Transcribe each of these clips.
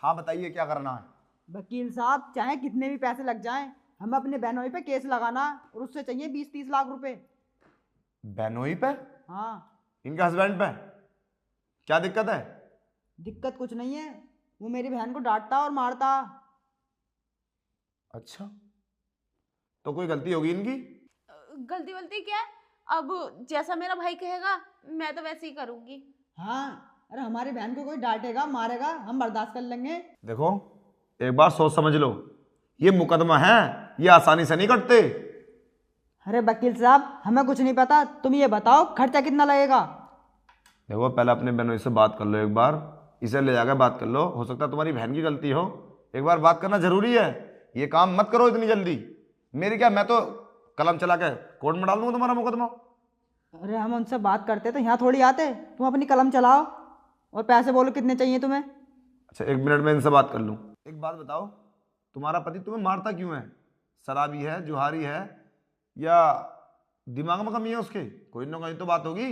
हाँ बताइए क्या करना है। वकील साहब, चाहे कितने भी पैसे लग जाएं, हमें अपने बहनोई पे केस लगाना और उससे चाहिए 20-30 लाख रुपए। बहनोई पे? हाँ। इनके हस्बैंड पे? क्या दिक्कत है? दिक्कत कुछ नहीं है, वो मेरी बहन को डांटता और मारता। अच्छा, तो कोई गलती होगी इनकी? गलती वलती क्या है? अब जैसा मेरा भाई कहेगा मैं तो वैसे ही करूंगी। हाँ, अरे हमारी बहन को कोई डांटेगा मारेगा हम बर्दाश्त कर लेंगे। देखो, एक बार सोच समझ लो, ये मुकदमा है, ये आसानी से नहीं कटते। अरे वकील साहब, हमें कुछ नहीं पता, तुम ये बताओ खर्चा कितना लगेगा। देखो, पहले अपने बहनों से बात कर लो एक बार, इसे ले जाकर बात कर लो, हो सकता है तुम्हारी बहन की गलती हो। एक बार बात करना जरूरी है, ये काम मत करो इतनी जल्दी। मेरी क्या, मैं तो कलम चला के कोर्ट में डाल दूंगा तुम्हारा मुकदमा। अरे हम उनसे बात करते तो यहाँ थोड़ी आते, तुम अपनी कलम चलाओ और पैसे बोलो कितने चाहिए तुम्हें। अच्छा, 1 मिनट में इनसे बात कर लूँ। एक बात बताओ, तुम्हारा पति तुम्हें मारता क्यों है? शराबी है, जुहारी है, या दिमाग में कमी है उसके? कोई ना कोई तो बात होगी,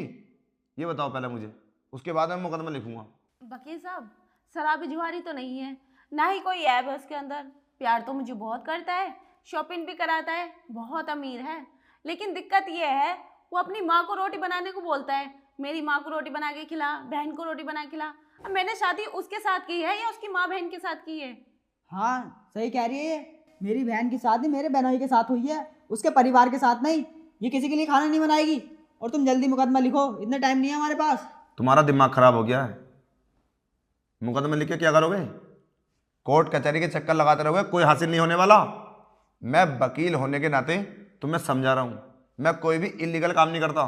ये बताओ पहले मुझे, उसके बाद मैं मुकदमा लिखूंगा। वकील साहब, शराबी जुआरी तो नहीं है, ना ही कोई ऐब है उसके अंदर। प्यार तो मुझे बहुत करता है, शॉपिंग भी कराता है, बहुत अमीर है। लेकिन दिक्कत ये है, वो अपनी माँ को रोटी बनाने को बोलता है, मेरी माँ को रोटी बना के खिला, बहन को रोटी बना के खिला। अब मैंने शादी उसके साथ की है या उसकी माँ बहन के साथ की है? हाँ सही कह रही है ये, मेरी बहन की शादी मेरे बहनोई के साथ हुई है, उसके परिवार के साथ नहीं। ये किसी के लिए खाना नहीं बनाएगी। और तुम जल्दी मुकदमा लिखो, इतना टाइम नहीं है हमारे पास। तुम्हारा दिमाग खराब हो गया है? मुकदमा लिख के क्या करोगे? कोर्ट कचहरी के चक्कर लगाते रहोगे, कोई हासिल नहीं होने वाला। मैं वकील होने के नाते तुम्हें समझा रहा हूं, मैं कोई भी इलीगल काम नहीं करता।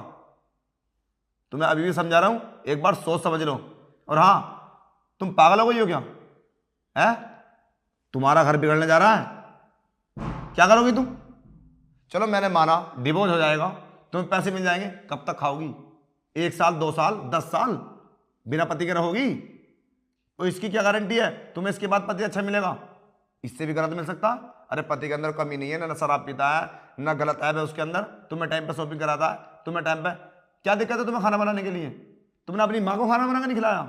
तुम्हें अभी भी समझा रहा हूं, एक बार सोच समझ लो। और हाँ, तुम पागल हो गई हो क्या? है, तुम्हारा घर बिगड़ने जा रहा है, क्या करोगी तुम? चलो मैंने माना, डिवोर्स हो जाएगा, तुम्हें पैसे मिल जाएंगे, कब तक खाओगी? 1 साल, 2 साल, 10 साल बिना पति के रहोगी? तो इसकी क्या गारंटी है तुम्हें इसके बाद पति अच्छा मिलेगा? इससे भी गलत मिल सकता। अरे पति के अंदर कमी नहीं है, ना शराब पीता है, ना गलत ऐप है उसके अंदर, तुम्हें टाइम पे शॉपिंग कराता है, तुम्हें टाइम पे। क्या दिक्कत है तुम्हें खाना बनाने के लिए? तुमने अपनी माँ को खाना बना के नहीं खिलाया,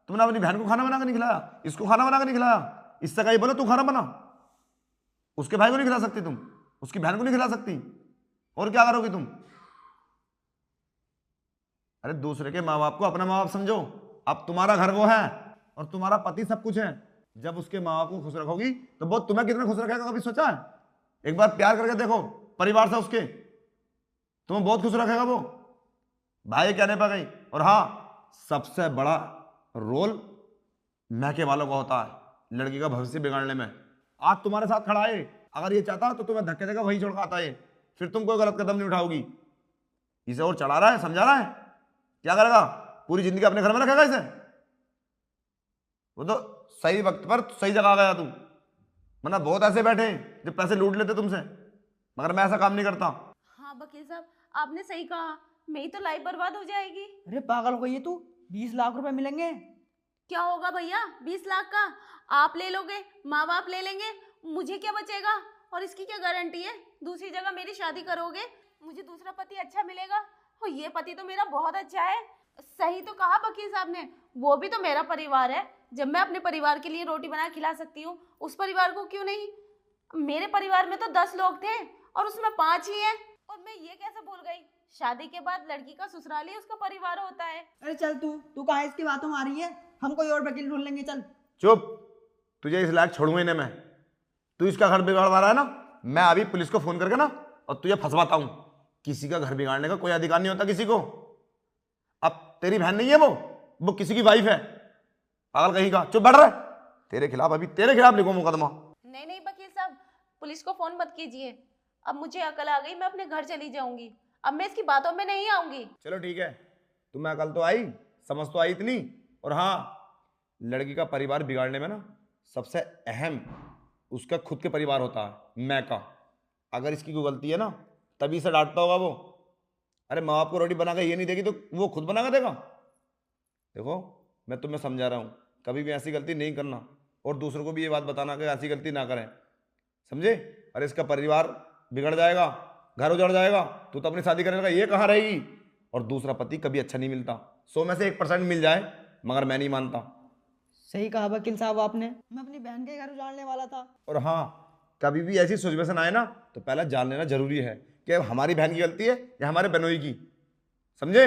तुमने अपनी बहन को खाना बना के नहीं खिलाया, इसको खाना बना के नहीं खिलाया। इससे कहीं बोलो तू खाना बना, उसके भाई को नहीं खिला सकती तुम, उसकी बहन को नहीं खिला सकती, और क्या करोगी तुम? अरे दूसरे के माँ बाप को अपना माँ बाप समझो। अब तुम्हारा घर वो है और तुम्हारा पति सब कुछ है। जब उसके माँ बाप को खुश रखोगी तो वो तुम्हें कितना खुश रखेगा, कभी सोचा है? एक बार प्यार करके देखो परिवार से उसके, तुम्हें बहुत खुश रखेगा वो, भाई कहने पर गई। और हाँ, सबसे बड़ा रोल मैके वालों का होता है लड़की का भविष्य बिगाड़ने में। आज तुम्हारे साथ खड़ा है, अगर ये चाहता तो तुम्हें धक्के देगा वही छोड़ के आता है, फिर तुम कोई गलत कदम नहीं उठाओगी। इसे और चढ़ा रहा है, समझा रहा है, क्या करेगा? पूरी जिंदगी अपने घर में रखेगा इसे? वो तो सही वक्त पर सही जगह आ गया तू, वरना बहुत ऐसे बैठे हैं जो पैसे लूट लेते तुमसे, मगर मैं ऐसा काम नहीं करता। हाँ वकील साहब, आपने सही कहा, मेरी तो लाइफ बर्बाद हो जाएगी। अरे पागल हो गई है तू, 20 लाख रुपए मिलेंगे। क्या होगा भैया 20 लाख का? आप ले लोगे, माँ बाप ले लेंगे, मुझे क्या बचेगा? और इसकी क्या गारंटी है दूसरी जगह मेरी शादी करोगे, मुझे दूसरा पति अच्छा मिलेगा? और ये पति तो मेरा बहुत अच्छा है। सही तो कहा वकील साहब ने, वो भी तो मेरा परिवार है। जब मैं अपने परिवार के लिए रोटी बना खिला सकती हूँ, उस परिवार को क्यों नहीं? मेरे परिवार में तो 10 लोग थे और उसमें 5 ही हैं। और मैं ये कैसे भूल गई, शादी के बाद लड़की का ससुराल ही उसका परिवार होता है। अरे चल तू कहाँ इसकी बातों में आ रही है, हम कोई और वकील ढूंढ लेंगे, चल। चुप, तुझे इस लायक छोड़ूंगा ही नहीं मैं। तू इसका घर बिगाड़वा रहा है ना, मैं अभी पुलिस को फोन करके ना और तुझे फंसवाता हूं। किसी का घर बिगाड़ने का कोई अधिकार नहीं होता किसी को। अब तेरी बहन नहीं है वो किसी की वाइफ है, पागल कहीं का। चुप बैठ रहा है, तेरे खिलाफ, अभी तेरे खिलाफ लिखो मुकदमा। नहीं नहीं वकील साहब, पुलिस को फोन मत कीजिए। अब मुझे अकल आ गई, मैं अपने घर चली जाऊंगी। अब मैं इसकी बातों में नहीं आऊंगी। चलो ठीक है, तुम्हें अकल तो आई, समझ तो आई इतनी। और हाँ, लड़की का परिवार बिगाड़ने में ना सबसे अहम उसका खुद के परिवार होता है, मैं का। अगर इसकी कोई गलती है ना तभी से डांटता होगा वो। अरे माँ बाप को रोटी बना के ये नहीं देगी तो वो खुद बना के देगा? देखो, मैं तुम्हें समझा रहा हूँ, कभी भी ऐसी गलती नहीं करना, और दूसरों को भी ये बात बताना कि ऐसी गलती ना करें, समझे? अरे इसका परिवार बिगड़ जाएगा, घर उजड़ जाएगा, तू तो अपनी शादी करेगा, ये कहाँ रहेगी? और दूसरा पति कभी अच्छा नहीं मिलता। 100 में से 1% मिल जाए, मगर मैं नहीं मानता। सही कहा वकील साहब आपने, मैं अपनी बहन के घर उजाड़ने वाला था। और हाँ, कभी भी ऐसी सिचुएशन आए ना तो पहले जान लेना जरूरी है कि अब हमारी बहन की गलती है या हमारे बहनोई की, समझे?